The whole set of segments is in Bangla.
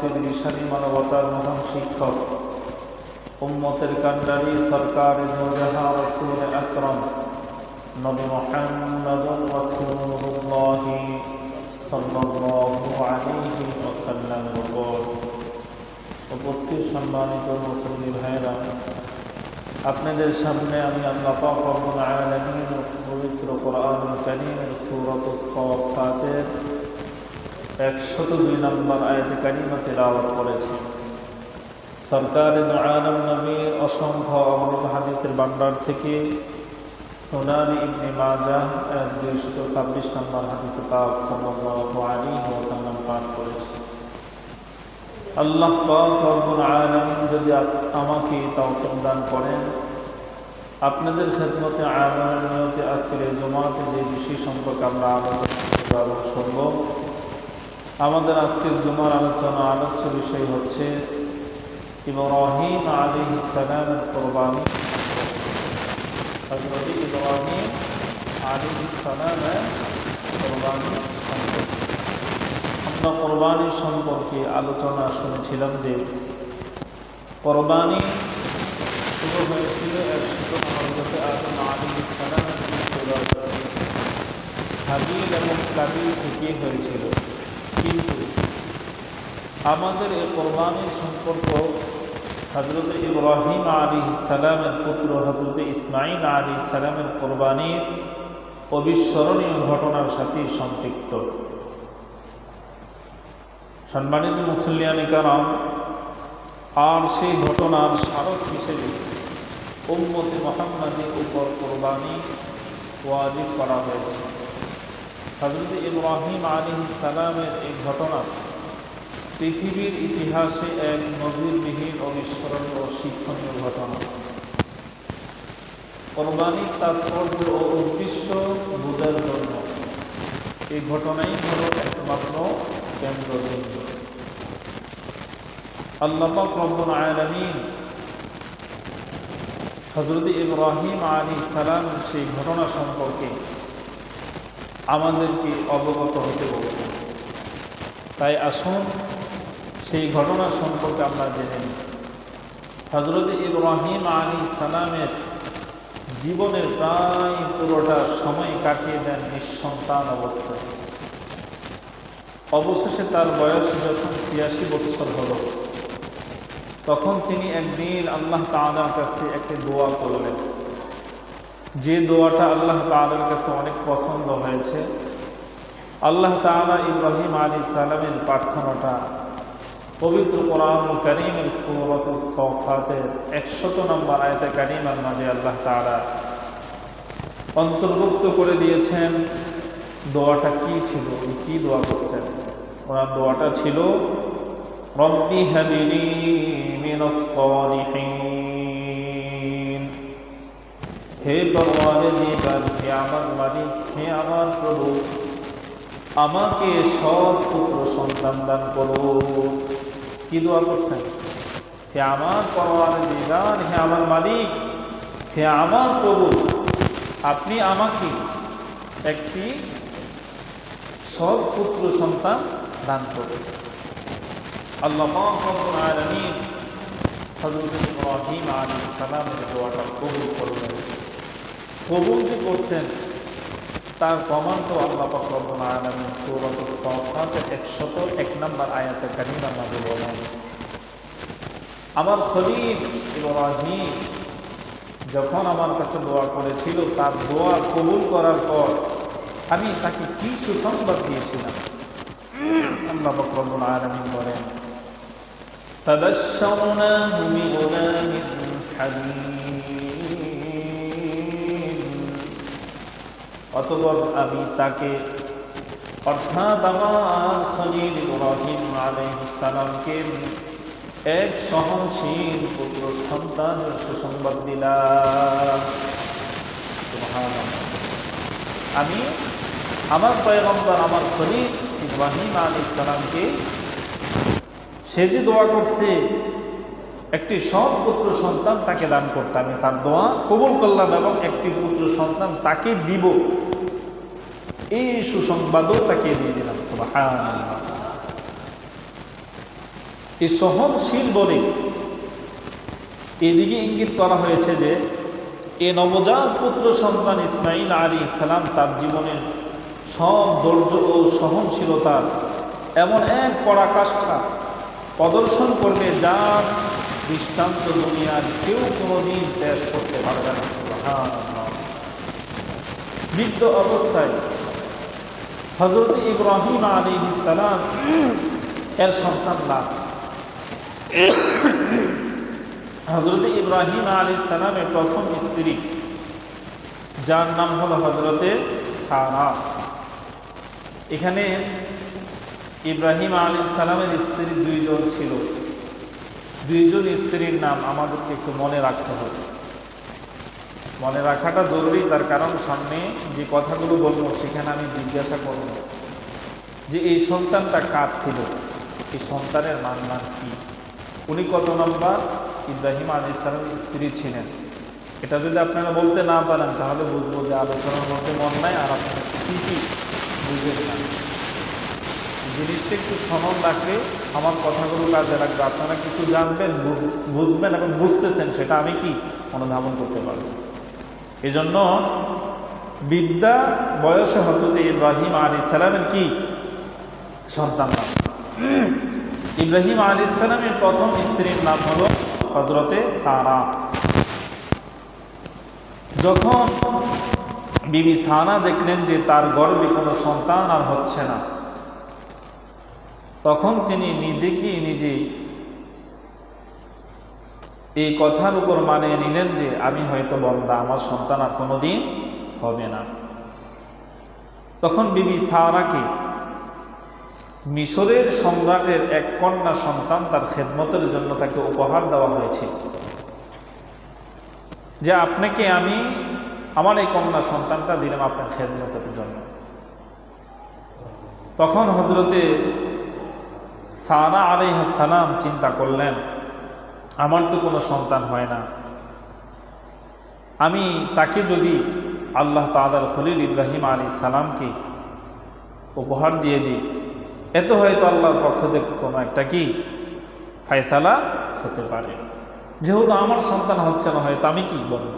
পৃথিবীর মানবতার মহান শিক্ষক, উম্মতের কান্ডারি, সরকার নূরজাহান রাসূল আকরাম নবী মুহাম্মদুর রাসূলুল্লাহ সাল্লাল্লাহু আলাইহি ওয়াসাল্লামের উপর। উপস্থিত সম্মানিত মুসলিম ভাইরা, আপনাদের সামনে আমি আল্লাহ পাক রব্বুল আলামিনের পবিত্র কোরআনুল কারীমের সূরাতুস সাফফাতের 102 নম্বর আয়াতে কারিমা তেলাওয়াত করেছি। সরকার দু আলম নবী অসংখ্য অমূল্য হাদিসের ভান্ডার থেকে সুনান ইবনে মাজাহ 226 নম্বর হাদিসে পাক সাল্লাল্লাহু আলাইহি ওয়াসাল্লাম পাঠ করেছি। আল্লাহ পাক রব্বুল আলামিন যদি আমাকে তৌফিক দান করেন, আপনাদের খেদমতে আমলের নিয়তে আজকের এই জুমাতে যে বিষয় সম্পর্কে আমরা আলোচনা শুনব, আমাদের আজকের জুমার আলোচ্য বিষয় হচ্ছে ইব্রাহিম আলাইহিস সালামের কুরবানি। হযরত ইব্রাহিম আলাইহিস সালামের কুরবানি। আমরা কুরবানি সম্পর্কে আলোচনা শুনেছিলাম যে কুরবানি শুরু হয়েছিল হযরত আদম আলাইহিস সালামের হাবিল এবং কাবিল থেকে হয়েছিল। কিন্তু আমাদের এই কুরবানির সম্পর্ক হযরত ইব্রাহিম আলাইহিস সালামের পুত্র হযরত ইসমাঈল আলাইহিস সালামের কুরবানির অবিস্মরণীয় ঘটনার সাথে সম্পৃক্ত। সম্মানিত মুসল্লিয়ানে কেরাম, আর সেই ঘটনার স্মারক হিসেবে উম্মতে মুহাম্মাদের উপর কুরবানি ওয়াজিব করা হয়েছে। হযরত ইব্রাহিম আলাইহিস সালামের এই ঘটনা পৃথিবীর ইতিহাসে এক নজিরবিহীন অবিস্মরণীয় ও শিক্ষণীয় ঘটনা। কুরবানির তাৎপর্য ও উদ্দেশ্য বোঝার জন্য এই ঘটনাই হলো একমাত্র কেন্দ্রবিন্দু। আল্লাহ পাক রব্বুল আলামিন হযরত ইব্রাহিম আলাইহিস সালামের সেই ঘটনা সম্পর্কে আমাদেরকে অবগত হতে বলছেন। তাই আসুন সেই ঘটনা সম্পর্কে আমরা জেনে নিই। হযরত ইব্রাহিম আলাইহিস সালামের জীবনের প্রায় পুরোটা সময় কাটিয়ে দেন নিঃসন্তান অবস্থায়। অবশেষে তার বয়স যখন ৮৬ বছর হল, তখন তিনি একদিন আল্লাহ তাআলার কাছে একটি দোয়া করলেন, যে দোয়াটা আল্লাহ তাআলার কাছে অনেক পছন্দ হয়েছে। আল্লাহ তাআলা ইব্রাহিম আলাইহিস সালামের প্রার্থনাটা পবিত্র কোরআনুল কারীমের সূরাতুস সাফফাতের 100 নম্বর আয়াতে কারিমার মাঝে আল্লাহ তাআলা অন্তর্ভুক্ত করে দিয়েছেন। দোয়াটা কি ছিল, কি দোয়া করছেন? ওনার দোয়াটা ছিল, রব্বি হাবলি মিনাস সালিহিন। হে পরওয়ারদিগার, হে আমার মালিক, হে আমার প্রভু, আমাকে সৎ পুত্র সন্তান দান করো। কি দোয়া করছেন? হে আমার পরওয়ারদিগার, হে আমার মালিক, হে আমার প্রভু, আপনি আমাকে একটি সৎ পুত্র সন্তান দান করুন। আল্লাহ পাক রব্বুল আলামিন হযরত ইব্রাহিম আলাইহিস সালামের দোয়াটা কবুল করলেন। কবুল যে করছেন তার প্রমাণ তো আল্লাহ পাক রব্বুল আলামিন সূরাতুস সাফফাতের 101 নম্বর আয়াতে কারিমার মধ্যে বলেন, আমার খলিল ইব্রাহিম যখন আমার কাছে দোয়া করেছিল, তার দোয়া কবুল করার পর আমি তাকে কি সুসংবাদ দিয়েছিলাম। আল্লাহ পাক রব্বুল আলামিন বলেন, ফাবাশশারনাহু বিগুলামিন হালিম। অতঃপর আমি তাকে, অর্থাৎ আমার খলিল ইব্রাহিম আলাইহিস সালামকে এক সহনশীল পুত্র সন্তানের সুসংবাদ দিলাম। সুবহানাল্লাহ। আমি আমার পয়গম্বর, আমার খলিল ইব্রাহিম আলাইহিস সালামকে, সে যে দোয়া করছে একটি সৎ পুত্র সন্তান তাকে দান করতে, আমি তার দোয়া কবুল করলাম এবং একটি পুত্র সন্তান তাকে দিব, এই সুসংবাদও তাকে দিয়ে দিলাম। সুবহানাল্লাহ। এই সহনশীল বলে এদিকে ইঙ্গিত করা হয়েছে যে এ নবজাত পুত্র সন্তান ইসমাঈল আলাইহিস সালাম তার জীবনের সব ধৈর্য ও সহনশীলতার এমন এক পরাকাষ্ঠা প্রদর্শন করবে যার দৃষ্টান্ত দুনিয়ার কেউ কোনোদিন পেশ করতে পারবে না। সুবহানাল্লাহ। বৃদ্ধ অবস্থায় হযরত ইব্রাহিম আলাইহিস সালাম এর সন্তান লাভ। হযরত ইব্রাহিম আলাইহিস সালামের প্রথম স্ত্রী যার নাম হলো হযরতে সারা। এখানে ইব্রাহিম আলাইহিস সালামের স্ত্রী দুইজন ছিল। দুইজন স্ত্রীর নাম আমাদেরকে একটু মনে রাখতে হবে, মনে রাখাটা জরুরি। তার কারণ সামনে যে কথাগুলো বলবো সেখানে আমি জিজ্ঞাসা করব যে এই সন্তানটা কার ছিল, এই সন্তানের নাম কি, উনি কত নম্বর ইব্রাহিম আলাইহিস সালামের স্ত্রী ছিলেন। এটা যদি আপনারা বলতে না পারেন তাহলে বুঝবো যে আলোচনার মধ্যে মন নাই আর আপনারা কি কি বুঝবেন না। জিনিসটা একটু স্মরণ রাখলে আমার কথাগুলো কাজে লাগবে। আপনারা কিছু জানবেন, বুঝবেন এবং বুঝতেছেন, সেটা আমি কি অনুধাবন করতে পারবো। এই জন্য বিদ্যা বয়সে হযরত ইব্রাহিম আলাইহিস সালামের কি সন্তান নাম। ইব্রাহিম আলাইহিস সালামের প্রথম স্ত্রীর নাম হলো হযরতে সারা। যখন বিবি সারা দেখলেন যে তার গর্ভে কোনো সন্তান আর হচ্ছে না, তখন তিনি নিজেকে নিজে এই কথার উপর মানিয়ে নিলেন যে আমি হয়তো বন্দা, আমার সন্তান আর কোনোদিন হবে না। তখন বিবি সারাকে মিশরের সম্রাটের এক কন্যা সন্তান তার খেদমতের জন্য তাকে উপহার দেওয়া হয়েছিল যে আপনাকে আমি আমার এই কন্যা সন্তানটা দিলাম আপনার খেদমতের জন্য। তখন হযরতে সারা আলাইহিস সালাম চিন্তা করলেন আমার তো কোনো সন্তান হয় না, আমি তাকে যদি আল্লাহ তাআলার খলিল ইব্রাহিম আলাইহিস সালামকে উপহার দিয়ে দিই, এত হয়তো আল্লাহর পক্ষ থেকে কোনো একটা কি ফায়সালা হতে পারে। যেহেতু আমার সন্তান হচ্ছে না, হয়তো আমি কি বলব।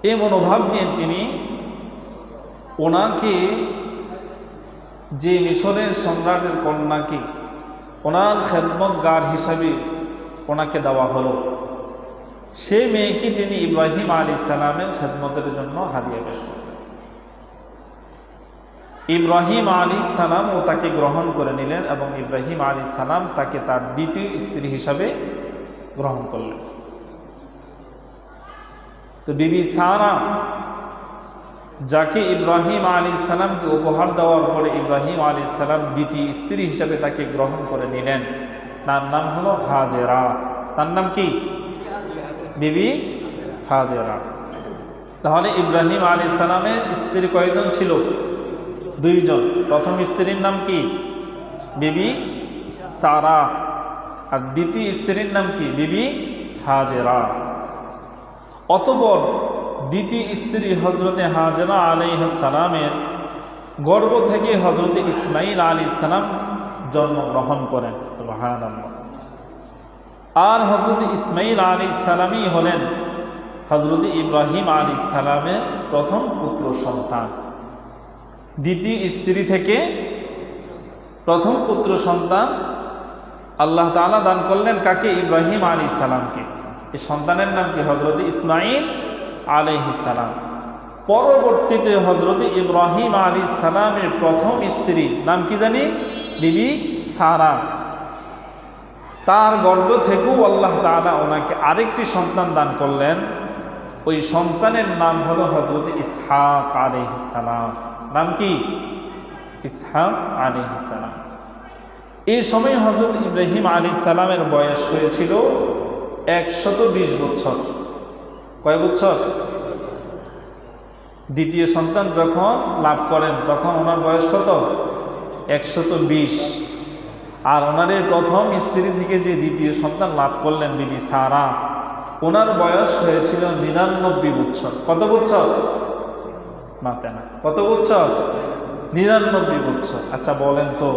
এই মনোভাব নিয়ে তিনি ওনাকে যে মিশরের সম্রাটের কন্যাকে ওনার খেদমতগার হিসাবে ওনাকে দেওয়া হলো, সেই মেয়েকে তিনি ইব্রাহিম আলাইহিস সালামের খেদমতের জন্য হাদিয়া পেশ করলেন। ইব্রাহিম আলাইহিস সালাম ও তাকে গ্রহণ করে নিলেন এবং ইব্রাহিম আলাইহিস সালাম তাকে তার দ্বিতীয় স্ত্রী হিসাবে গ্রহণ করলেন। তো বিবি সারা যাকে ইব্রাহিম আলাইহিস সালামকে উপহার দেওয়ার পরে ইব্রাহিম আলাইহিস সালাম দ্বিতীয় স্ত্রী হিসাবে তাকে গ্রহণ করে নিলেন, তার নাম হলো হাজেরা। তার নাম কি? বিবি হাজেরা। তাহলে ইব্রাহিম আলাইহিস সালামের স্ত্রী কয়জন ছিল? দুইজন। প্রথম স্ত্রীর নাম কি? বিবি সারা। আর দ্বিতীয় স্ত্রীর নাম কি? বিবি হাজেরা। অতঃপর দ্বিতীয় স্ত্রী হযরতে হাজেরা আলাইহিস সালামের গর্ভ থেকে হযরতে ইসমাঈল আলাইহিস সালাম জন্মগ্রহণ করেন। সুবহানাল্লাহ। আর হযরতে ইসমাঈল আলাইহিস সালামই হলেন হযরতে ইব্রাহিম আলাইহিস সালামের প্রথম পুত্র সন্তান। দ্বিতীয় স্ত্রী থেকে প্রথম পুত্র সন্তান আল্লাহ তাআলা দান করলেন কাকে? ইব্রাহিম আলাইহিস সালামকে। এই সন্তানের নাম কি? হযরতে ইসমাঈল আলাইহিস সালাম। পরবর্তীতে হযরতে ইব্রাহিম আলাইহিস সালামের প্রথম স্ত্রী নাম কি জানি? বিবি সারা। তার গর্ভ থেকেও আল্লাহ তাআলা ওনাকে আরেকটি সন্তান দান করলেন। ওই সন্তানের নাম হলো হযরতে ইসহাক আলাইহিস সালাম। নাম কি? ইসহাক আলাইহিস সালাম। এই সময় হযরত ইব্রাহিম আলাইহিস সালামের বয়স হয়েছিল 120 বছর। কয় বছর? দ্বিতীয় সন্তান যখন লাভ করেন তখন ওনার বয়স কত? 120। আর ওনার প্রথম স্ত্রী থেকে যে দ্বিতীয় সন্তান লাভ করলেন বিবি সারা, ওনার বয়স হয়েছিল 99 বছর। কত বছর? মাতে না, কত বছর? 99 বছর। আচ্ছা বলেন তো,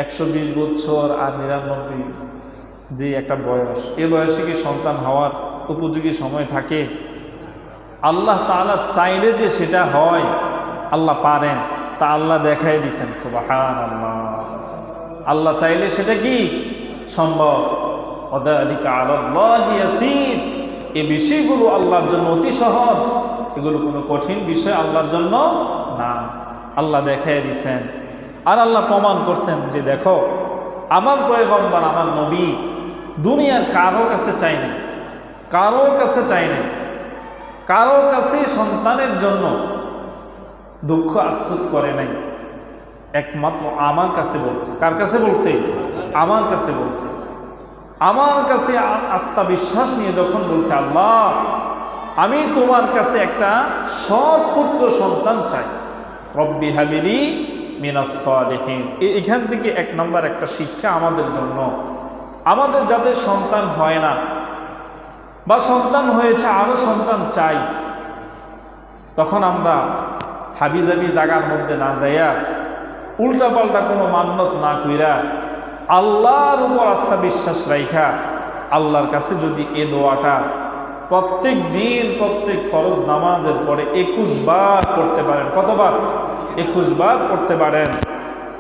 120 বছর আর 99 যে একটা বয়স, এ বয়সে কি সন্তান হওয়ার উপযোগী সময় থাকে? আল্লাহ তাআলা চাইলে যে সেটা হয়, আল্লাহ পারেন, তা আল্লাহ দেখাই দিচ্ছেন। সুবহানাল্লাহ। আল্লাহ চাইলে সেটা কি সম্ভব। ওয়াদালিকা আলাল্লাহি ইয়াসির। এই বিষয়গুলো আল্লাহর জন্য অতি সহজ, এগুলো কোনো কঠিন বিষয় আল্লাহর জন্য না। আল্লাহ দেখাই দিচ্ছেন, আর আল্লাহ প্রমাণ করছেন যে দেখো আমার পয়গম্বর, আমার নবী দুনিয়ার কারো কাছে চাই না, কারো কাছে চাই না, কারো কাছে সন্তানের জন্য দুঃখ আফসোস করে নাই, একমাত্র আমার কাছে বলছে। কার কাছে বলছে? আমার কাছে বলছে। আমার কাছে আস্থা বিশ্বাস নিয়ে যখন বলছে, আল্লাহ আমি তোমার কাছে একটা সৎ পুত্র সন্তান চাই, রব্বি হাবিলি মিনাস সালিহিন। এখান থেকে 1 নম্বর একটা শিক্ষা আমাদের জন্য, আমাদের যাদের সন্তান হয় না বা সন্তান হয়েছে আরো সন্তান চাই, তখন আমরা হাবিজাবি জায়গার মধ্যে না যাইয়া উল্টাপাল্টা কোনো মান্যত না কইরা আল্লাহর উপর আস্থা বিশ্বাস রাইখা আল্লাহর কাছে যদি এ দোয়াটা প্রত্যেক দিন প্রত্যেক ফরজ নামাজের পরে 21 বার করতে পারেন। কতবার? 21 বার করতে পারেন।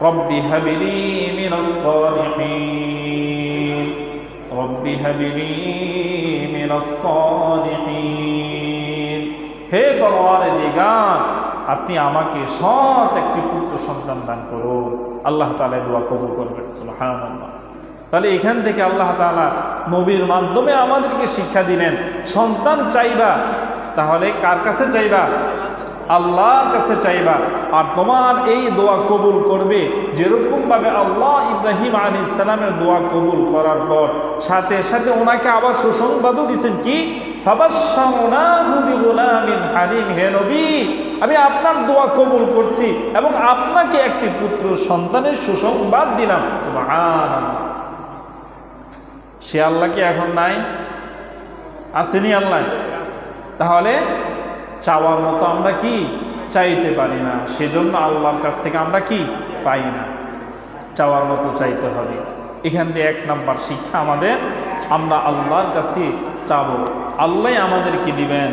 রব্বি হাবিলি মিনাস সালিহিন, রব্বি হাবিলি মিনাস সালিহিন। হে পরওয়ারদিগার, আপনি আমাকে সৎ একটি পুত্র সন্তান দান করুন। আল্লাহ তাআলা দোয়া কবুল করবেন। সুবহানাল্লাহ। তাহলে এখান থেকে আল্লাহ তাআলা নবীর মাধ্যমে আমাদেরকে শিক্ষা দিলেন, সন্তান চাইবা তাহলে কার কাছে চাইবা? আল্লাহর কাছে চাইবা। আর তোমার এই দোয়া কবুল করবে যেরকমভাবে আল্লাহ ইব্রাহিম আলাইহিস সালামের দোয়া কবুল করার পর সাথে সাথে ওনাকে আবার সুসংবাদও দিয়েছেন কি? ফাবাশশারনাহু বিগুলামিন হালিম। হে নবী, আমি আপনার দোয়া কবুল করছি এবং আপনাকে একটি পুত্র সন্তানের সুসংবাদ দিলাম। সুবহানাল্লাহ। সে আল্লাহ কি এখন নাই? আসেনি আল্লাহ? তাহলে চাওয়ার মতো আমরা কি চাইতে পারি না, সেজন্য আল্লাহর কাছ থেকে আমরা কি পাই না। চাওয়ার মতো চাইতে হবে। এখান দিয়ে 1 নম্বর শিক্ষা আমাদের, আমরা আল্লাহর কাছে চাবো, আল্লাহ আমাদেরকে দিবেন।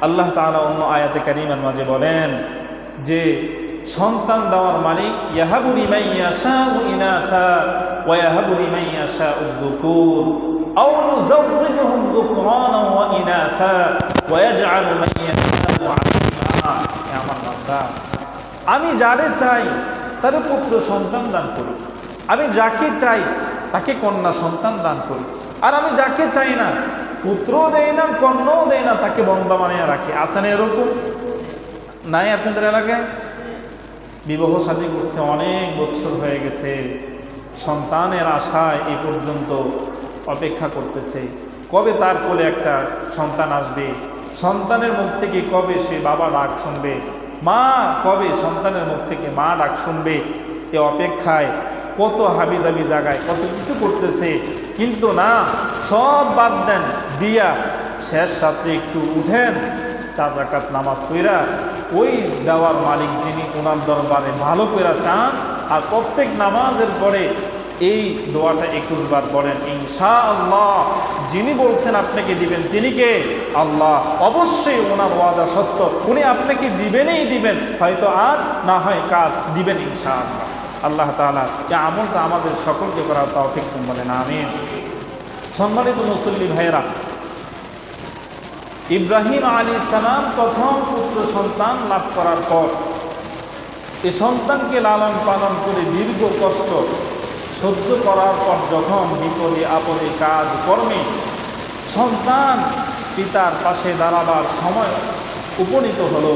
আল্লাহ তাআলা অন্য আয়াতে কারিমার মাঝে বলেন যে সন্তান দেওয়ার মালিক ইয়াহাবু লিমান ইয়াশাউ ইনাসা ওয়া ইয়াহাবু লিমান ইয়াশাউ যুকুর আও নুযাওwijuhum যুকরানা ওয়া ইনাসা ওয়া ইয়াজআলু মান ইয়াশাউ আকীমা। আমার বান্দা, আমি যারে চাই তারে পুত্র সন্তান দান করি, আমি যাকে চাই তাকে কন্যা সন্তান দান করি, আর আমি যাকে চাই না পুত্র দেয় না, কন্যাও দেয় না, তাকে বন্দা বানিয়ে রাখি। আছে না এরকম? নাই আপনাদের এলাকায়? বিবাহ শাদী করছে, অনেক বছর হয়ে গেছে, সন্তানের আশায় এই পর্যন্ত অপেক্ষা করতেছে, কবে তার কোলে একটা সন্তান আসবে, সন্তানের মুখ থেকে কবে সে বাবা ডাক শুনবে, মা কবে সন্তানের মুখ থেকে মা ডাক শুনবে, এ অপেক্ষায় কত হাবিজাবি জায়গায় কত কিছু করতেছে। কিন্তু না, সব বাদ দেন দিয়া শেষ রাত্রে একটু উঠেন, 4 রাকাত নামাজ কইরা ওই দেওয়ার মালিক যিনি, ওনার দরবারে ভালো করে চান, আর প্রত্যেক নামাজের পরে এই দোয়াটা 21 বার পড়েন। ইনশাআল্লাহ যিনি বলছেন আপনাকে দিবেন তিনি কে? আল্লাহ। অবশ্যই ওনার ওয়াদা সত্য, উনি আপনাকে দিবেনই দিবেন, হয়তো আজ না হয় কাল দিবেন ইনশাআল্লাহ। আল্লাহ তাআলা এই আমলটা আমাদের সকলকে করার তৌফিক দান বলেন, আমিন। সম্মানিত মুসল্লি ভাইয়েরা, ইব্রাহিম আলাইহিস সালাম প্রথম পুত্র সন্তান লাভ করার পর এই সন্তানকে লালন পালন করে দীর্ঘ কষ্ট সহ্য করার পর যখন বিপদে আপদে কাজ কর্মে সন্তান পিতার পাশে দাঁড়াবার সময় উপনীত হলো,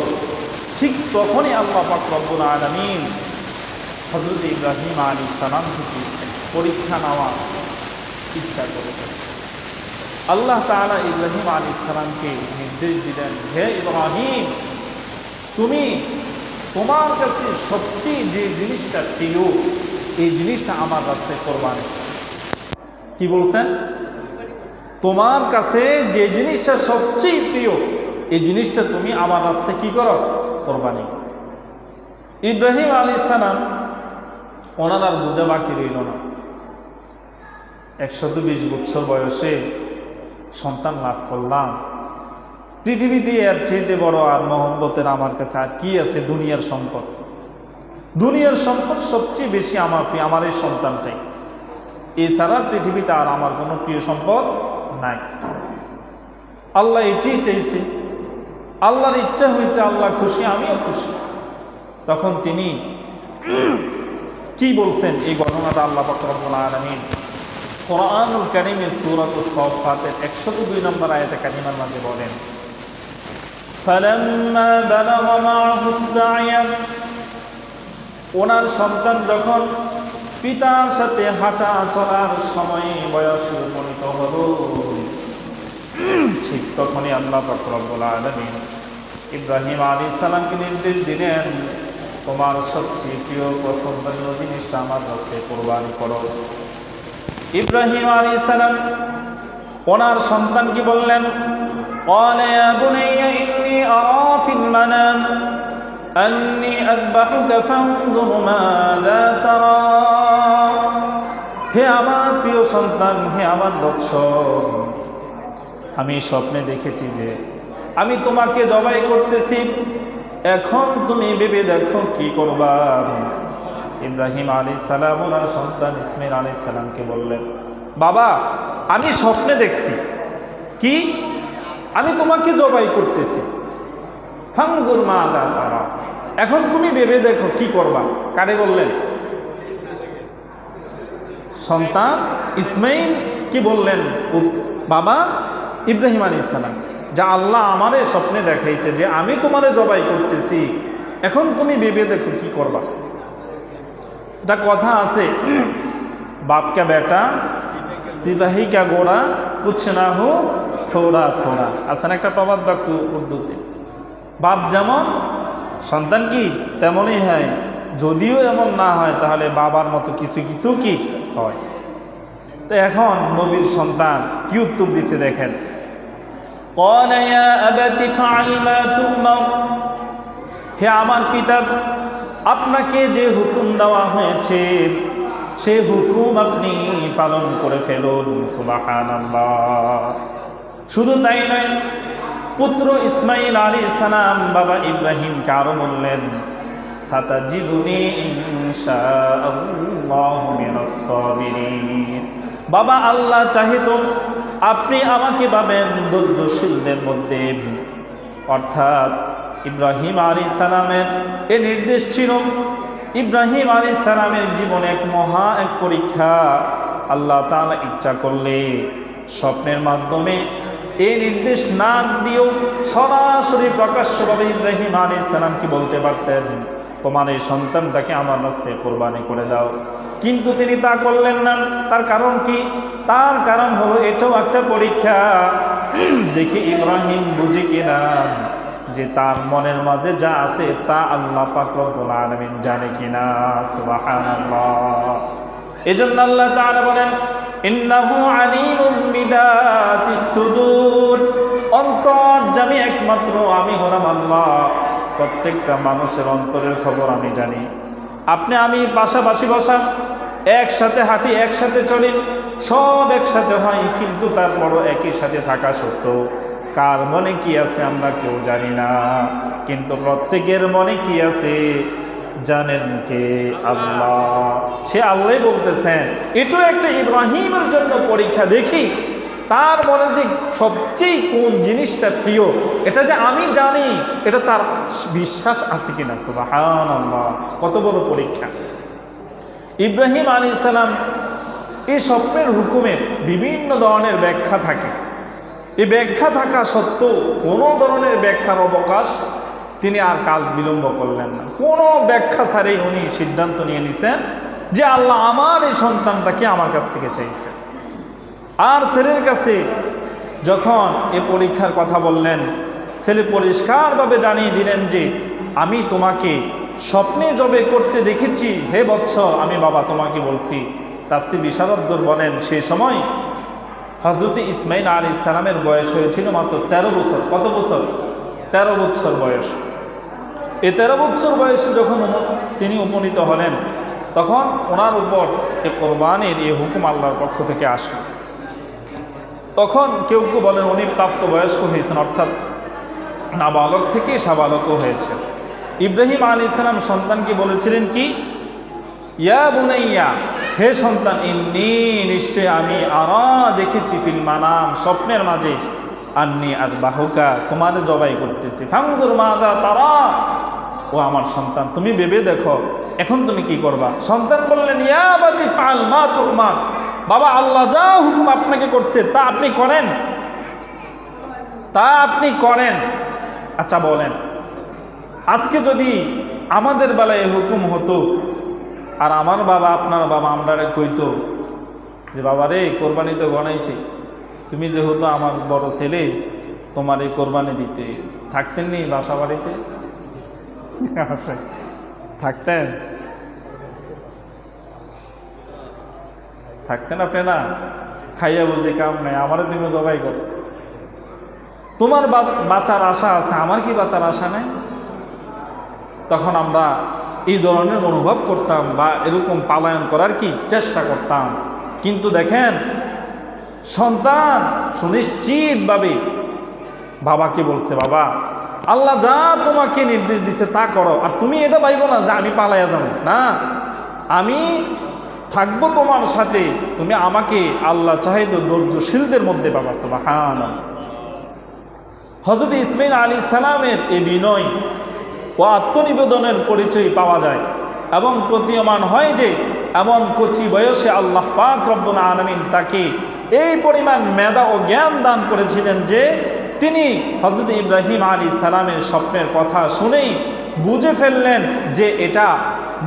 ঠিক তখনই আল্লাহ পাক রব্বুল আলামিন হযরত ইব্রাহিম আলাইহিস সালাম থেকে পরীক্ষা নেওয়ার ইচ্ছা করেছেন। আল্লাহ তাআলা ইব্রাহিম আলাইহিস সালামকে নির্দেশ দিলেন, হে ইব্রাহিম, তুমি তোমার কাছে সবচেয়ে যে জিনিসটা প্রিয় এই জিনিসটা আমার রাস্তায় কোরবানি। কি বলছেন? তোমার কাছে যে জিনিসটা সবচেয়ে প্রিয় এই জিনিসটা তুমি আমার রাস্তায় কি করো? কোরবানি। ইব্রাহিম আলাইহিস সালাম ওনার আর বোঝা বাকি রইল না। 120 বছর বয়সে সন্তান লাভ করলাম। পৃথিবীতে এর চেয়ে বড় আর মহব্বতের আমার কাছে আর কি আছে? দুনিয়ার সম্পদ, দুনিয়ার সম্পদ সবচেয়ে বেশি আমার এই সন্তানটাই। এছাড়া পৃথিবীতে আর আমার কোনো প্রিয় সম্পদ নাই। আল্লাহ এটাই চাইছে, আল্লাহর ইচ্ছা হয়েছে, আল্লাহ খুশি, আমিও খুশি। তখন তিনি কি বলছেন এই ঘটনাটা আল্লাহ পাক রব্বুল আলামিন কোরআনুল কারীমের সূরাতুস সাফফাতের 102 নম্বর আয়াতে কারিমার মাঝে বলেন, ফালাম্মা বালাগা মা'হুস সা'য়া, ওনার সন্তান যখন পিতার সাথে হাঁটা চলার সময়ে বয়সে উপনীত হলো, ঠিক তখনই আল্লাহ পাক রব্বুল আলামিন ইব্রাহিম আলাইহিস সালামকে নির্দেশ দিলেন, তোমার সবচেয়ে প্রিয় পছন্দনীয় জিনিসটা আমার রাস্তায় কোরবানি করো। ইব্রাহিম আলাইহিস সালাম ওনার সন্তানকে বললেন, ক্বালা ইয়া বুনাইয়া ইন্নী আরা ফিল মানাম আন্নী আযবাহুকা ফানজুর মাযা তারা। হে আমার প্রিয় সন্তান, হে আমার বৎস, আমি স্বপ্নে দেখেছি যে আমি তোমাকে জবাই করতেছি, এখন তুমি ভেবে দেখো কি করবা। ইব্রাহিম আলাইহিস সালাম ওনার সন্তান ইসমাঈল আলাইহিস সালামকে বললেন, বাবা আমি স্বপ্নে দেখছি কি আমি তোমাকে জবাই করতেছি, ফানজুর মাযা তারা, এখন তুমি ভেবে দেখো কি করবা। কারে বললেন? সন্তান ইসমাঈল কি বললেন? বাবা ইব্রাহিম আলাইহিস সালাম, যা আল্লাহ আমারে স্বপ্নে দেখাইছে যে আমি তোমারে জবাই করতেছি, এখন তুমি ভেবে দেখো কি করবা। এটা কথা আছে, বাপ কা বেটা সিপাহী কা গোড়া কুছ না হো থোড়া থোড়া, আছে না একটা প্রবাদ বাক্য উর্দুতে। বাপ যেমন সন্তান কি তেমনই হয়, যদিও এমন না হয় তাহলে বাবার মতো কিছু কিছু কি হয়। তো এখন নবীর সন্তান কি উত্তর দিছে দেখেন, قال يا أبت فعل ما تؤمر, হে আমার পিতা, আপনাকে যে হুকুম দেওয়া হয়েছে সেই হুকুম আপনি পালন করে ফেলুন। সুবহানাল্লাহ। শুধু তাই নয়, পুত্র ইসমাঈল আলাইহিস সালাম বাবা ইব্রাহিমকে আরো বললেন, সাতাজিদুনি ইনশাআল্লাহু মিনাস সাবিরিন, বাবা আল্লাহ চাহে তো আপনি আমাকে পাবেন ধৈর্যশীলদের মধ্যে। অর্থাৎ ইব্রাহিম আলাইহিস সালামের এই নির্দেশ ছিল, ইব্রাহিম আলাইহিস সালামের জীবনে এক মহা এক পরীক্ষা। আল্লাহ তাআলা ইচ্ছা করলে স্বপ্নের মাধ্যমে এই নির্দেশ না দিয়েও সরাসরি প্রকাশ্যভাবে ইব্রাহিম আলাইহিস সালামকে বলতে পারতেন, তোমার এই সন্তানটাকে আমার রাস্তায় কোরবানি করে দাও। কিন্তু তিনি তা করলেন না। তার কারণ কি? তার কারণ হলো এটাও একটা পরীক্ষা, দেখি ইব্রাহিম বুঝে কিনা যে তার মনের মাঝে যা আছে তা আল্লাহ পাক রব্বুল আলামিন জানে কিনা। সুবহানাল্লাহ। এজন্য আল্লাহ তাআলা বলেন, ইন্নাহু আলিমুম বিদাতিস সুদূর, অন্তর্যামী একমাত্র আমি হলাম আল্লাহ, প্রত্যেকটা মানুষের অন্তরের খবর আমি জানি। আপনি আমি পাশাপাশি বসা, একসাথে হাঁটি, একসাথে চলি, সব একসাথে হয়, কিন্তু তারপরও একই সাথে থাকা সত্ত্বেও কার মনে কি আছে আমরা কেউ জানি না। কিন্তু প্রত্যেকের মনে কি আছে জানেন কে? আল্লাহ। সে আল্লাহ বলতেছেন, এটাও একটা ইব্রাহিমের জন্য পরীক্ষা, দেখি তার মনে যে সবচেয়ে কোন জিনিসটা প্রিয়, এটা যে আমি জানি, এটা তার বিশ্বাস আছে কিনা। সুবহানাল্লাহ, কত বড় পরীক্ষা। ইব্রাহিম আলাইহিস সালাম এই স্বপ্নের হুকুমের বিভিন্ন ধরনের ব্যাখ্যা থাকে। এই ব্যাখ্যা থাকা সত্ত্বেও কোনো ধরনের ব্যাখ্যার অবকাশ তিনি আর কাল বিলম্ব করলেন না। কোনো ব্যাখ্যা ছাড়াই উনি সিদ্ধান্ত নিয়ে নিছেন যে আল্লাহ আমার এই সন্তানটাকে আমার কাছ থেকে চাইছে। আর ছেলের কাছে যখন এ পরীক্ষার কথা বললেন, ছেলে পরিষ্কারভাবে জানিয়ে দিলেন যে আমি তোমাকে স্বপ্নে জবে করতে দেখেছি, হে বৎস, আমি বাবা তোমাকে বলছি। তাফসীর বিশারদগণ বলেন, সেই সময় হযরত ইসমাঈল আলাইহিস সালামের বয়স হয়েছিল মাত্র 13 বছর। কত বছর? 13 বছর বয়স। এই 13 বছর বয়সে যখন তিনি উপনীত হলেন, তখন ওনার উপর এই কোরবানির এই হুকুম আল্লাহর পক্ষ থেকে আসে। তখন কেউ কেউ বলেন উনি প্রাপ্তবয়স্ক হয়েছেন, অর্থাৎ নাবালক থেকে সাবালকও হয়েছে। ইব্রাহিম আলাইহিস সালাম সন্তানকে বলেছিলেন কি, ইয়া বুনাইয়া, হে সন্তান, ইন্নী, নিশ্চয় আমি আরা, দেখেছি, ফিল মানাম, স্বপ্নের মাঝে, আন্নী আযবাহুকা, তোমাদের জবাই করতেছি, ফানজুর মাযা তারা, ও আমার সন্তান তুমি ভেবে দেখো এখন তুমি কি করবা। সন্তান বললেন, ইয়া আবাতি ফাআল মা তুমার, বাবা আল্লাহ যা হুকুম আপনাকে করছে তা আপনি করেন, তা আপনি করেন। আচ্ছা বলেন, আজকে যদি আমাদের বেলায় হুকুম হতো আর আমার বাবা আপনার বাবা আমরা কইতো যে বাবা রে কোরবানি তো গনাইছি, তুমি যেহেতু আমার বড় ছেলে তোমার এই কোরবানি দিতে, থাকতেন নি বাসা বাড়িতে? থাকতেন? থাকতেন আপনি না? খাইয়া বুঝি কাম নাই, আমারও তুমি জবাই কর, তোমার বাঁচার আশা আছে, আমার কি বাঁচার আশা নেই? তখন আমরা এই ধরনের অনুভব করতাম বা এরকম পালায়ন করার কি চেষ্টা করতাম। কিন্তু দেখেন সন্তান সুনিশ্চিতভাবে বাবাকে বলছে, বাবা আল্লাহ যা তোমাকে নির্দেশ দিছে তা করো, আর তুমি এটা পাইবো না যে আমি পালাইয়া যাবো, না, আমি থাকবো তোমার সাথে, তুমি আমাকে আল্লাহ চাহে তো ধৈর্যশীলদের মধ্যে পাবা। সুবহানাল্লাহ। হযরত ইসমাঈল আলাইহিস সালামের এই বিনয় ও আত্মনিবেদনের পরিচয় পাওয়া যায় এবং প্রতীয়মান হয় যে এমন কচি বয়সে আল্লাহ পাক রব্বুল আলামিন তাকে এই পরিমাণ মেধা ও জ্ঞান দান করেছিলেন যে তিনি হযরত ইব্রাহিম আলাইহিস সালামের স্বপ্নের কথা শুনেই বুঝে ফেললেন যে এটা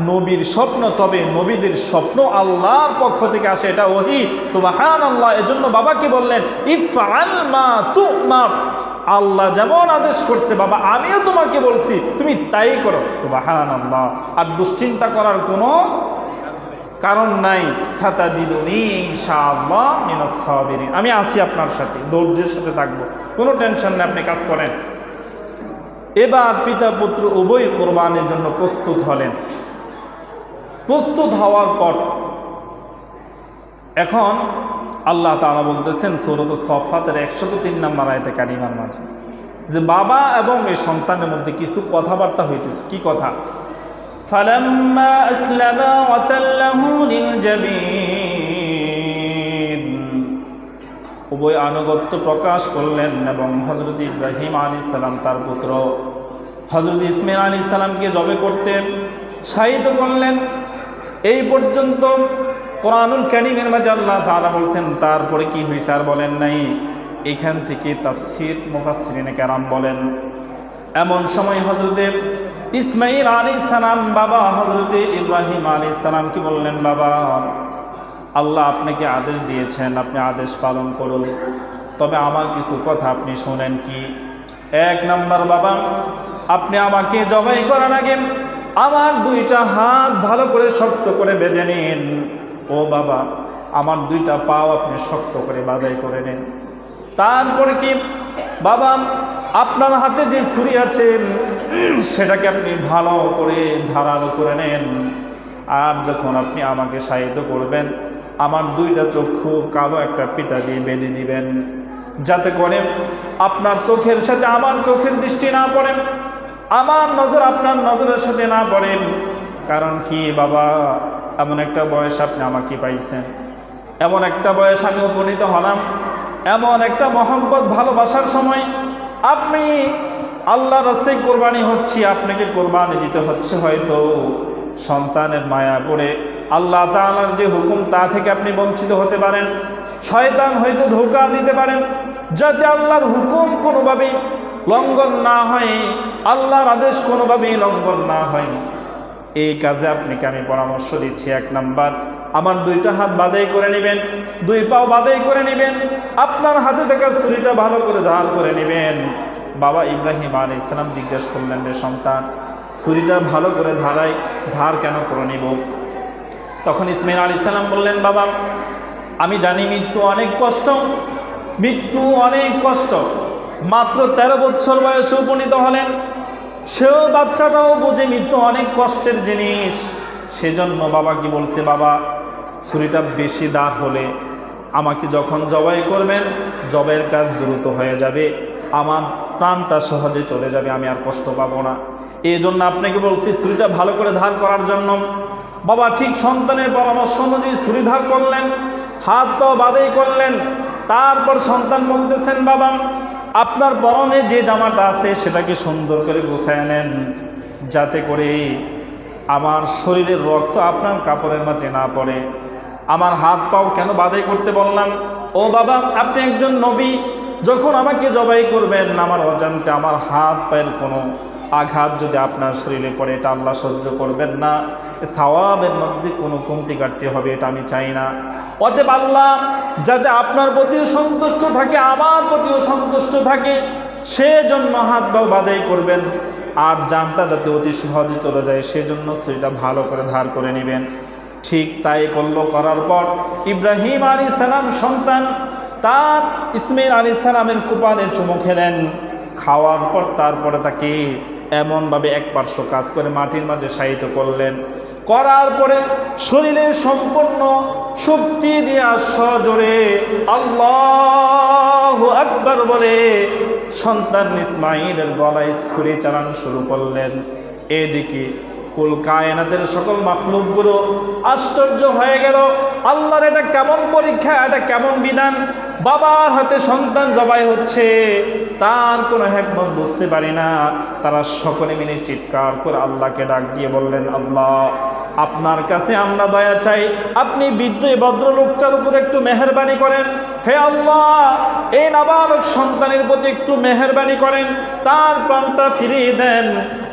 নবীর স্বপ্ন, তবে নবীদের স্বপ্ন আল্লাহর পক্ষ থেকে আসে, এটা ওহী। সুবহানাল্লাহ। এজন্য বাবাকে বললেন, ইফআল মা তুমার, আল্লাহ যেমন আদেশ করছে বাবা আমিও তোমাকে বলছি তুমি তাই করো। সুবহানাল্লাহ। আর দুশ্চিন্তা করার কোনো কারণ নাই। সাতাজিদুনি ইনশাআল্লাহ মিনাস সাবিরিন, আমি আছি আপনার সাথে, ধৈর্যের সাথে থাকবো, কোনো টেনশন নেই, আপনি কাজ করেন। এবার পিতা পুত্র উভয় কোরবানির জন্য প্রস্তুত হলেন। প্রস্তুত হওয়ার পর এখন আল্লাহ তাআলা বলতেছেন সূরাত সফফাতের 103 নম্বর আয়াতে কারিমার মাঝে যে বাবা এবং এই সন্তানের মধ্যে কিছু কথাবার্তা হইতেছে। কি কথা? ফালাম্মা আসলামা ওয়া তাল্লাহু লিল জাবিন, উভয় আনুগত্য প্রকাশ করলেন এবং হযরত ইব্রাহিম আলাইহিস সালাম তার পুত্র হযরত ইসমাঈল আলাইহিস সালামকে জবে করতে শাহিদ করলেন। এই পর্যন্ত কোরআনুল কারীমের মাঝে আল্লাহ তাআলা বলছেন তারপরে কি হয়েছে আর বলেন নাই। এখান থেকে তাফসীর মুফাসসিরিনে কেরাম বলেন এমন সময় হযরত ইসমাঈল আলাইহিস সালাম বাবা হযরত ইব্রাহিম আলাইহিস সালামকে বললেন, বাবা আল্লাহ আপনাকে আদেশ দিয়েছেন, আপনি আদেশ পালন করুন, তবে আমার কিছু কথা আপনি শোনেন। কি? 1 নাম্বার, বাবা আপনি আমাকে জবাই করার আগে আমার 2টা হাত ভালো করে শক্ত করে বেঁধে নিন। ও বাবা আমার 2টা পাও আপনি শক্ত করে বাঁধাই করে নিন। তারপরে কি? বাবা আপনার হাতে যে ছুরি আছে সেটাকে আপনি ভালো করে ধারালো করে নেন। আর যখন আপনি আমাকে শাহিদ করবেন আমার 2টা চক্ষু কালো একটা ফিতা দিয়ে বেঁধে দিবেন, যাতে করে আপনার চোখের সাথে আমার চোখের দৃষ্টি না পড়ে, আমার নজর আপনার নজরের সাথে না পড়ে। কারণ কি বাবা, এমন একটা বয়স আপনি আমাকে পাইছেন, এমন একটা বয়স আমি উপনীত হলাম, এমন একটা মহব্বত ভালোবাসার সময় আপনি আল্লাহর রাস্তায় কোরবানি হচ্ছি, আপনাকে কোরবানি দিতে হচ্ছে। হয়তো সন্তানের মায়া পড়ে আল্লাহ তাআলার যে হুকুম তা থেকে আপনি বঞ্চিত হতে পারেন, শয়তান হয়তো ধোঁকা দিতে পারেন, যাতে আল্লাহর হুকুম কোনোভাবেই লঙ্ঘন না হয়, আল্লাহর আদেশ কোনোভাবেই লঙ্ঘন না হয়। এই কাজে আপনাকে আমি পরামর্শ দিচ্ছি। 1 নাম্বার, আমার 2টা হাত বাঁধাই করে নেবেন, 2 পাও বাঁধাই করে নেবেন, আপনার হাতে থাকা ছুরিটা ভালো করে ধার করে নেবেন। বাবা ইব্রাহিম আলাইহিস সালাম জিজ্ঞেস করলেন, রে সন্তান ছুরিটা ভালো করে ধার কেন করে নিব? তখন ইসমাঈল আলাইহিস সালাম বললেন, বাবা আমি জানি মৃত্যু অনেক কষ্ট, মৃত্যু অনেক কষ্ট। মাত্র 13 বছর বয়সে উপনীত হলেন, সেও বাচ্চাটাও বোঝে মৃত্যু অনেক কষ্টের জিনিস। সেজন্য বাবা কি বলছে, বাবা ছুরিটা বেশি দাঁড় হলে আমাকে যখন জবাই করবেন জবাইয়ের কাজ দ্রুত হয়ে যাবে, আমার প্রাণটা সহজে চলে যাবে, আমি আর কষ্ট পাবো না। এই জন্য আপনাকে বলছি ছুরিটা ভালো করে ধার করার জন্য। বাবা ঠিক সন্তানের পরামর্শ অনুযায়ী ছুরি ধার করলেন, হাত পাও বাঁধাই করলেন। তারপর সন্তান বলতেছেন, বাবা আপনার পরনে যে জামাটা আছে সেটাকে সুন্দর করে গুছায় নেন, যাতে করে আমার শরীরের রক্ত আপনার কাপড়ের মাঝে না পড়ে। আমার হাত পাও কেন বাঁধাই করতে বললাম? ও বাবা আপনি একজন নবী, যখন আমাকে জবাই করবেন আমার অজান্তে আমার হাত পায়ের কোনো আঘাত যদি আপনার শরীরে পড়ে এটা আল্লাহ সহ্য করবেন না, সওয়াবের মধ্যে কোনো কমতি কাটতে হবে, এটা আমি চাই না। অতএব আল্লাহ যাতে আপনার প্রতিও সন্তুষ্ট থাকে আমার প্রতিও সন্তুষ্ট থাকে সেজন্য হাত পাও বাঁধাই করবেন, আর জানটা যাতে অতি সহজে চলে যায় সেজন্য সেটা ভালো করে ধার করে নেবেন। ঠিক তাই করলো। করার পর ইব্রাহিম আলাইহিস সালাম সন্তান তার ইসমাঈল আলাইহিস সালামের কপালে চুমু খেলেন। খাওয়ার পর তারপরে তাকে এমনভাবে এক পার্শ্ব কাত করে মাটির মাঝে শায়িত করলেন। করার পরে শরীরের সম্পূর্ণ শক্তি দিয়ে সজোরে আল্লাহু আকবার বলে সন্তান ইসমাঈলের গলায় ছুরি চালানো শুরু করলেন। এদিকে কুল কায়নাতের সকল মাখলুকগুলো আশ্চর্য হয়ে গেল, আল্লাহর এটা কেমন পরীক্ষা, এটা কেমন বিধান, বাবার হাতে সন্তান জবাই হচ্ছে, তার কোনো হিকমত বুঝতে পারি না। তারা সকলে মিলে চিৎকার করে আল্লাহকে ডাক দিয়ে বললেন, আল্লাহ আপনার কাছে আমরা দয়া চাই, আপনি বৃদ্ধ ভদ্রলোকটার উপর একটু মেহেরবানি করেন। হে আল্লাহ এই নাবালক সন্তানের প্রতি একটু মেহেরবানি করেন, তার প্রাণটা ফিরিয়ে দেন।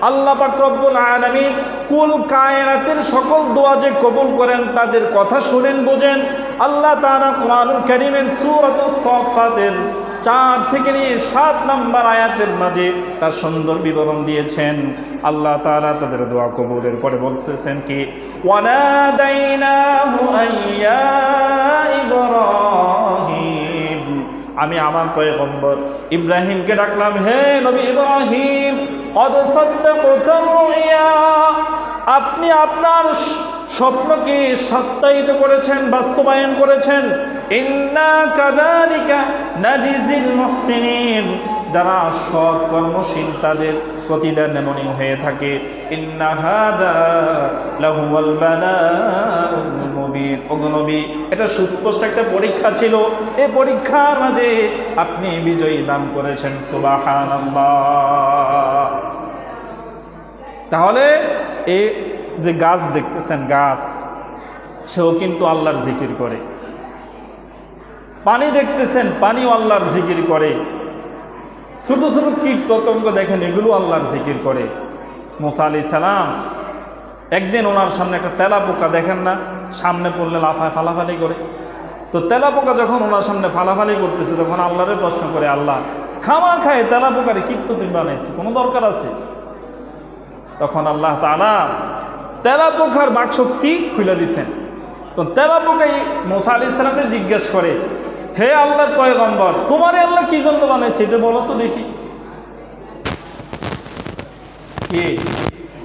আল্লাহ পাক রব্বুল আলামিন কুল কায়নাতের সকল দোয়া যে কবুল করেন তাদের কথা শুনেন বোঝেন। আল্লাহ তাআলা কোরআনুল কারীমের সূরাতুস সাফফাতের 4 থেকে নিয়ে 7 নম্বর আয়াতের মাঝে তার সুন্দর বিবরণ দিয়েছেন। আল্লাহ তাআলা তাদের দোয়া কবুলের পরে বলতেছেন কি, ওয়ানাদাইনাহু আইয়া ইব্রাহিম, আমি আমার পয়গম্বর ইব্রাহিমকে ডাকলাম, হে নবী ইব্রাহিম কদ সাদ্দাকতার রুয়া, আপনি আপনার স্বপ্নকে সত্যায়িত করেছেন, বাস্তবায়ন করেছেন। ইন্না কাযালিকা নাজিজিল মুহসিনিন, যারা সৎ কর্মশীল তাদের প্রতিদান এমনই হয়ে থাকে। ইন্না হাদা লাহুয়াল বালাউল মুবিন, ওগো নবী এটা সুস্পষ্ট একটা পরীক্ষা ছিল, এই পরীক্ষার মাঝে আপনি বিজয়ী দান করেছেন। সুবহানাল্লাহ। তাহলে এই যে গাছ দেখতেছেন, গাছ সেও কিন্তু আল্লাহর জিকির করে। পানি দেখতেছেন, পানিও আল্লাহর জিকির করে। ছোট ছোট কীট পতঙ্গ দেখেন, এগুলো আল্লাহর জিকির করে। মুসা আলাইহিস সালাম একদিন ওনার সামনে একটা তেলা পোকা দেখেন না, সামনে পড়লে লাফায় ফালাফালি করে। তো তেলা পোকা যখন ওনার সামনে ফালাফালি করতেছে তখন আল্লাহরে প্রশ্ন করে, আল্লাহ খামা খায় তেলা পোকারে কীট তো তুমি বানাইছো, কোনো দরকার আছে? তখন আল্লাহ তাআলা তেলা পোকার বাকশক্তি খুলে দিছেন। তো তেলা পোকাই মুসা আলাইহিস সালামকে জিজ্ঞেস করে, হে আল্লাহর পয়গম্বর তোমারে আল্লাহ কি জন্য বানাইছে এটা বলো তো দেখি। কি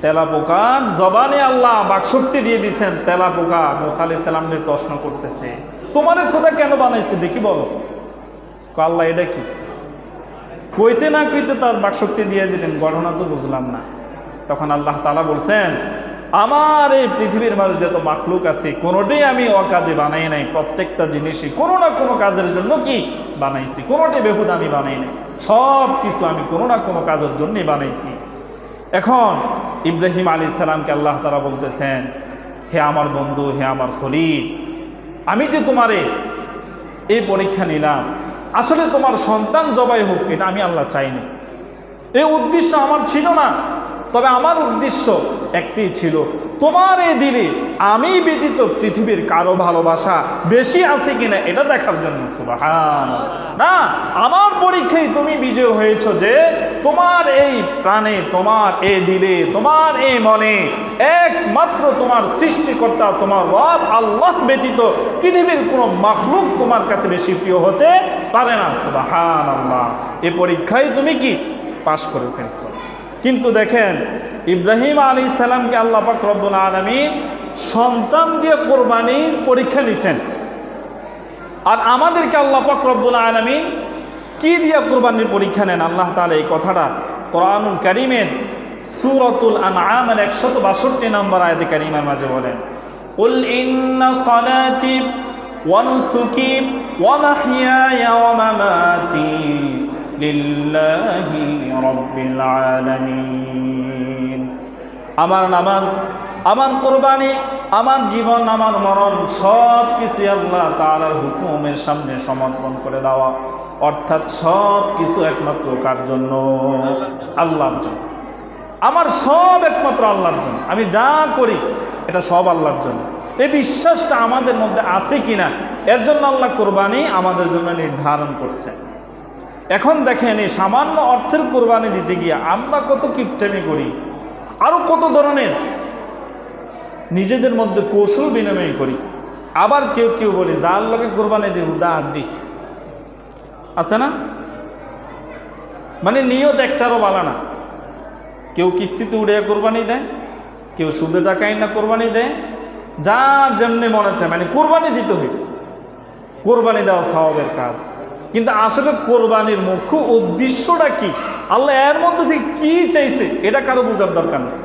তেলা পোকার জবানে আল্লাহ বাকশক্তি দিয়ে দিছেন। তেলা পোকা মুসা আলাইহিস সালামের প্রশ্ন করতেছে, তোমারে খোদা কেন বানাইছে দেখি বলো। আল্লাহ এটা কি কইতে না কইতে তার বাকশক্তি দিয়ে দিলেন, ঘটনা তো বুঝলাম না। তখন আল্লাহ তাআলা বলছেন, আমার এই পৃথিবীর মাঝে যত মাখলুক আছে কোনোটাই আমি অকাজে বানাই নাই, প্রত্যেকটা জিনিসই কোনো না কোনো কাজের জন্য কি বানাইছি, কোনোটাই বেহুদা আমি বানাই নাই, সব কিছু আমি কোনো না কোনো কাজের জন্যই বানাইছি। এখন ইব্রাহিম আলাইহিস সালামকে আল্লাহ তাআলা বলতেছেন, হে আমার বন্ধু, হে আমার খলিল, আমি যে তোমারে এই পরীক্ষা নিলাম, আসলে তোমার সন্তান জবাই হোক এটা আমি আল্লাহ চাইনি, এই উদ্দেশ্য আমার ছিল না। তবে আমার উদ্দেশ্য একটি ছিল, তোমার এই দিলে আমি ব্যতীত পৃথিবীর কারো ভালোবাসা বেশি আছে কিনা এটা দেখার জন্য। সুবহানাল্লাহ। না, আমার পরীক্ষায় তুমি বিজয় হয়েছো যে তোমার এই প্রাণে, তোমার এই দিলে, তোমার এই মনে একমাত্র তোমার সৃষ্টিকর্তা তোমার রব আল্লাহ ব্যতীত পৃথিবীর কোনো মাখলুক তোমার কাছে বেশি প্রিয় হতে পারে না। সুবহানাল্লাহ। এই পরীক্ষায় তুমি কি পাশ করে ফেলছো। কিন্তু দেখেন ইব্রাহিম আলাইহিস সালামকে আল্লাহ পাক রব্বুল আলামিন সন্তান দিয়ে কোরবানির পরীক্ষা নিছেন, আর আমাদেরকে আল্লাহ পাক রব্বুল আলামিন কি দিয়ে কোরবানির পরীক্ষা নেন? আল্লাহ তাআলা এই কথাটা কোরআনুল কারীমের সূরাতুল আনআমের 162 নম্বর আয়াতে কারীমার মাঝে বলেন, কুল ইন্না সালাতি ওয়া নুসুকি ওয়া মাহইয়ায়া ওয়া মামাতি লিল্লাহি রাব্বিল আলামিন। আমার নামাজ, আমার কোরবানি, আমার জীবন, আমার মরণ সব কিছু আল্লাহ তাআলার হুকুমের সামনে সমর্পণ করে দেওয়া, অর্থাৎ সব কিছু একমাত্র কার জন্য? আল্লাহর জন্য। আমার সব একমাত্র আল্লাহর জন্য, আমি যা করি এটা সব আল্লাহর জন্য। এই বিশ্বাসটা আমাদের মধ্যে আছে কিনা, এর জন্য আল্লাহ কোরবানি আমাদের জন্য নির্ধারণ করছে। এখন দেখেন, এই সামান্য অর্থের কোরবানি দিতে গিয়ে আমরা কত কিপটেমি করি, আরও কত ধরনের নিজেদের মধ্যে কৌশল বিনিময় করি। আবার কেউ কেউ বলি যার লোকে কোরবানি দেব দা আড্ডি আছে না, মানে নিয়ত একটারও বালা না। কেউ কিস্তিতে উড়ে কোরবানি দেয়, কেউ সুদে টাকায় না কোরবানি দেয়, যার যেমনি মনে চায় মানে কোরবানি দিতে হইবে। কোরবানি দেওয়া সওয়াবের কাজ, কিন্তু আসলে কোরবানির মুখ্য উদ্দেশ্যটা কি, আল্লাহ এর মধ্যে থেকে কি চাইছে এটা কারো বোঝার দরকার নেই।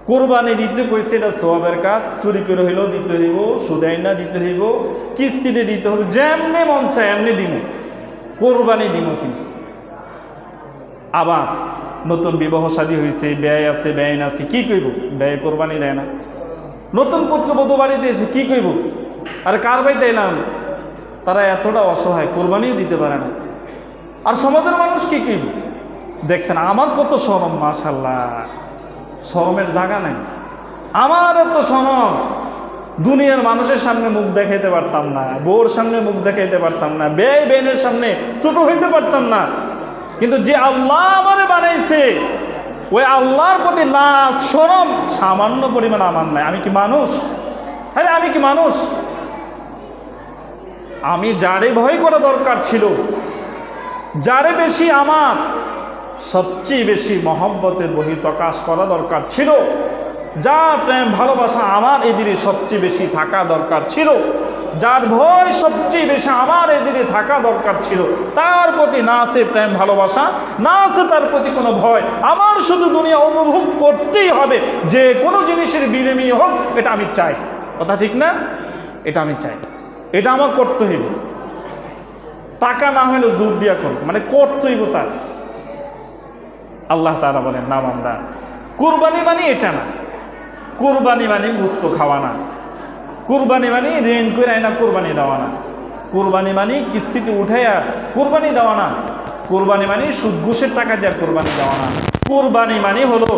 কোরবানি দিতে কইছে এটা সওয়াবের কাজ, চুরি করে হইলেও দিতে হইব, সুদাই না দিতে হইব, কিস্তিতে দিতে হবে, যেমনি মন চায় এমনি দিব, কোরবানি দিব। কিন্তু আবার নতুন বিবাহ শাদী হয়েছে, ব্যয় আছে, ব্যয় না আছে, কি কইব? ব্যয় কোরবানি দেয় না। নতুন পুত্রবধূ বাড়িতে এসে কি কইব? আরে কার বাড়ি দিলাম, তারা এতটা অসহায়, কোরবানিও দিতে পারে না। আর সমাজের মানুষ কি কইব? দেখছেন আমার কত শরম, মাশাআল্লাহ, শরমের জায়গা নাই। আমার এত শরম, দুনিয়ার মানুষের সামনে মুখ দেখাইতে পারতাম না, বউর সামনে মুখ দেখাইতে পারতাম না, ব্যয় বেনের সামনে ছোট হইতে পারতাম না। কিন্তু যে আল্লাহ আমারে বানাইছে, ওই আল্লাহর প্রতি লাজ শরম সামান্য পরিমাণ আমার নাই। আমি কি মানুষ? হ্যাঁ, আমি কি মানুষ? আমি যারে ভয় করা দরকার ছিল, যারে বেশি আমার সবচেয়ে বেশি মহব্বতের বহিঃপ্রকাশ করা দরকার ছিল, যার প্রেম ভালোবাসা আমার এদিকে সবচেয়ে বেশি থাকা দরকার ছিল, যার ভয় সবচেয়ে বেশি আমার এদিকে থাকা দরকার ছিল, তার প্রতি না আছে প্রেম ভালোবাসা, না আছে তার প্রতি কোনো ভয়। আমার শুধু দুনিয়া উপভোগ করতেই হবে, যে কোনো জিনিসের বিনিময় হোক, এটা আমি চাই। কথা ঠিক না? এটা আমি চাই, এটা আমার করতে হইব। টাকা না হলে জোর দিয়া কর, মানে করতে হইব তার। আল্লাহ তাআলা বলেন না বান্দা, কুরবানি মানে এটা না। কুরবানি মানে গোশত খাওয়া না, কুরবানি মানে ঋণ করে আয়না কুরবানি দেওয়া না, কুরবানি মানে কিস্তিতে উঠাইয়া কুরবানি দেওয়া না, কুরবানি মানে সুদ ঘুষের টাকা দিয়ে কুরবানি দেওয়া না। কুরবানি মানে হলো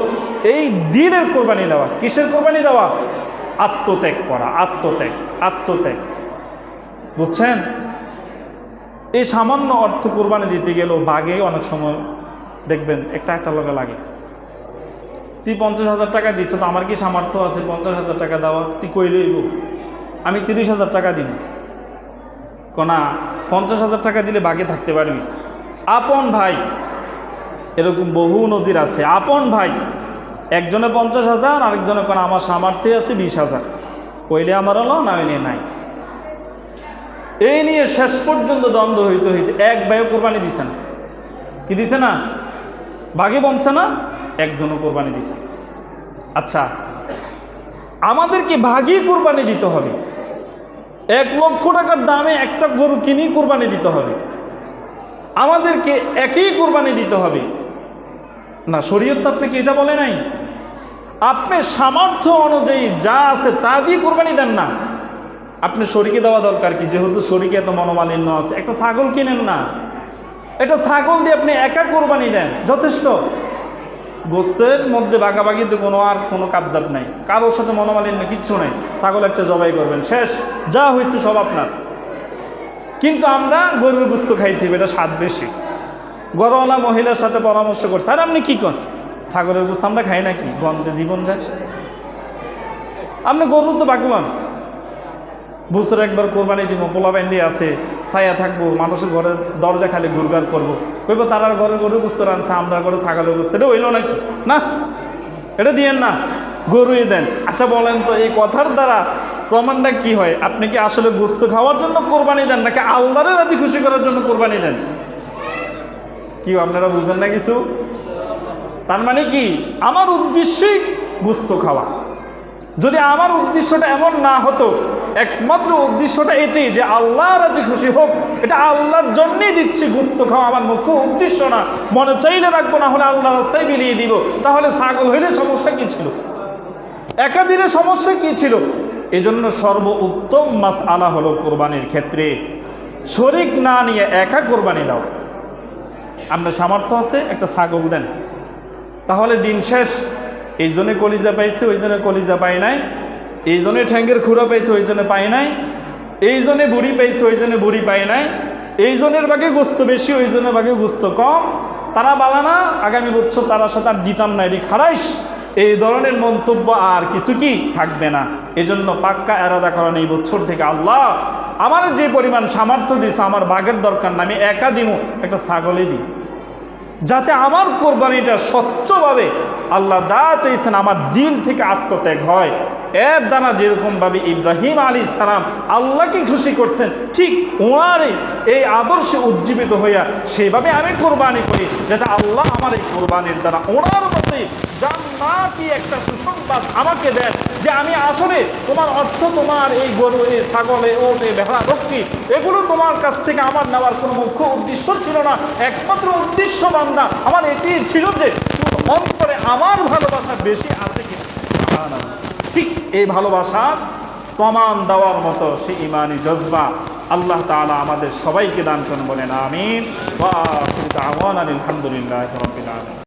এই দিনের কুরবানি দেওয়া। কিসের কুরবানি দেওয়া? আত্মত্যাগ করা, আত্মত্যাগ, আত্মত্যাগ। বুঝছেন? এই সামান্য অর্থ কুরবানি দিতে গেলেও বাগে অনেক সময় দেখবেন একটা লোকে লাগে। তুই 50,000 টাকা দিস, তো আমার কি সামর্থ্য আছে 50,000 টাকা দেওয়া? তুই কইলেই আমি 30,000 টাকা দিব। কোনা 50,000 টাকা দিলে বাগে থাকতে পারবি। আপন ভাই, এরকম বহু নজির আছে। আপন ভাই একজনে 50,000, আরেকজনে কোন আমার সামর্থ্যে আছে 20,000, কইলে আমার হলো, না হইলে নাই। এই নিয়ে শেষ পর্যন্ত দ্বন্দ্ব হইতে হইতে এক ভাইও কোরবানি দিছে না। কি দিছে না? বাঘে বমছে না, একজনও কোরবানি দিছে। আচ্ছা, আমাদেরকে ভাগই কোরবানি দিতে হবে। 1 লক্ষ টাকার দামে একটা গরু কিনে কোরবানি দিতে হবে, আমাদেরকে একই কোরবানি দিতে হবে না? শরীয়ত তো আপনাকে এটা বলে নাই। আপনি সামর্থ্য অনুযায়ী যা আছে তা দিয়ে কোরবানি দেন না। আপনি শরীকে দেওয়া দরকার কি? যেহেতু শরীকে এত মনোমালিন্য আছে, একটা ছাগল কিনেন না, এটা ছাগল দিয়ে আপনি একা কোরবানি দেন, যথেষ্ট। গোস্তের মধ্যে বাগাবাগিতে কোনো কাবজাব নাই, কারোর সাথে মনোমালিন্য কিচ্ছু নাই। ছাগল একটা জবাই করবেন, শেষ, যা হয়েছে সব আপনার। কিন্তু আমরা গরুর গোস্ত খাইতে হবে, এটা স্বাদ বেশি। গরওয়ালা মহিলার সাথে পরামর্শ করছে, আর আপনি কি করেন? ছাগলের গোস্ত আমরা খাই নাকি? গন্ধে জীবন যায়। আপনি গরুর তো বাগবান, বছর একবার কোরবানি দিব, পোলা ব্যান্ডি আছে, ছায়া থাকবো, মানুষের ঘরে দরজা খালি গুরগার করবো, কইব তারার ঘরে গরুর গোস্ত রানছে, আমরা ঘরে ছাগলের গোস্ত, এটা হইল নাকি? না, এটা দিয়েন না। গরুই দেন। আচ্ছা বলেন তো এই কথার দ্বারা প্রমাণটা কি হয়? আপনি কি আসলে গোস্ত খাওয়ার জন্য কোরবানি দেন নাকি আল্লাহরে রাজি খুশি করার জন্য কোরবানি দেন? কি আপনারা বুঝেন না কিছু? তার মানে কি আমার উদ্দেশ্যই গোস্ত খাওয়া। যদি আমার উদ্দেশ্যটা এমন না হতো, একমাত্র উদ্দেশ্যটা এটি যে আল্লাহ রাজি খুশি হোক, এটা আল্লাহর জন্যই দিচ্ছি, গোস্ত খাওয়া আমার মুখ্য উদ্দেশ্য না, মনে চাইলে রাখবো, না হলে আল্লাহ রাস্তায় বিলিয়ে দিব, তাহলে ছাগল হইলে সমস্যা কি ছিল? একাদিনের সমস্যা কি ছিল? এজন্য সর্বোত্তম মাসআলা হলো কোরবানির ক্ষেত্রে শরীক না নিয়ে একা কোরবানি দাও। আপনার সামর্থ্য আছে, একটা ছাগল দেন, তাহলে দিন শেষ। এই জন্য কলিজা পাইছে, ওই জন্য কলিজা পাই নাই, এই জন্য ঠ্যাঙ্গের খুঁড়া পাইছে, ওই জন্য পাই নাই, এই জন্য বুড়ি পাইছে, ওই জন্য বুড়ি পাই নাই, এই জনের ভাগে গোস্ত বেশি, ওই জনের ভাগে গোস্ত কম, তারা বালানা, আগামী বছর তারা সাথে আর দিতাম না, এটি খারাইশ, এই ধরনের মন্তব্য আর কিছু কি থাকবে না। এজন্য পাক্কা এরাদা করেন এই বছর থেকে আল্লাহ আমার যে পরিমাণ সামর্থ্য দিয়েছে, আমার বাঘের দরকার না, আমি একা দিব, একটা ছাগলই দিই, যাতে আমার কোরবানিটা স্বচ্ছভাবে আল্লাহ যা চাইছেন আমার দিল থেকে আত্মত্যাগ হয়। এর দ্বারা যেরকমভাবে ইব্রাহিম আলাইহিস সালাম আল্লাহকে খুশি করছেন, ঠিক ওনার এই আদর্শে উজ্জীবিত হইয়া সেইভাবে আমি কোরবানি করি, যাতে আল্লাহ আমার এই কোরবানির দ্বারা ওনার মতে জান্নাতি একটা সুসংবাদ আমাকে দেন, যে আমি আসলে তোমার অর্থ, তোমার এই গরু, এই ছাগল, এই ওট, এই ভেড়া, রক্ষী, এগুলো তোমার কাছ থেকে আমার নেওয়ার কোনো মুখ্য উদ্দেশ্য ছিল না, একমাত্র উদ্দেশ্য বান্দা আমার এটি ছিল যে অন্তরে আমার ভালোবাসা বেশি আছে কিনা। ঠিক এই ভালোবাসার প্রমাণ দেওয়ার মতো সেই ইমানি জজবা আল্লাহ তাআলা আমাদের সবাইকে দান করেন, বলেন আমিন। ওয়া আখিরু দাওয়ানা আলহামদুলিল্লাহি রাব্বিল আলামিন।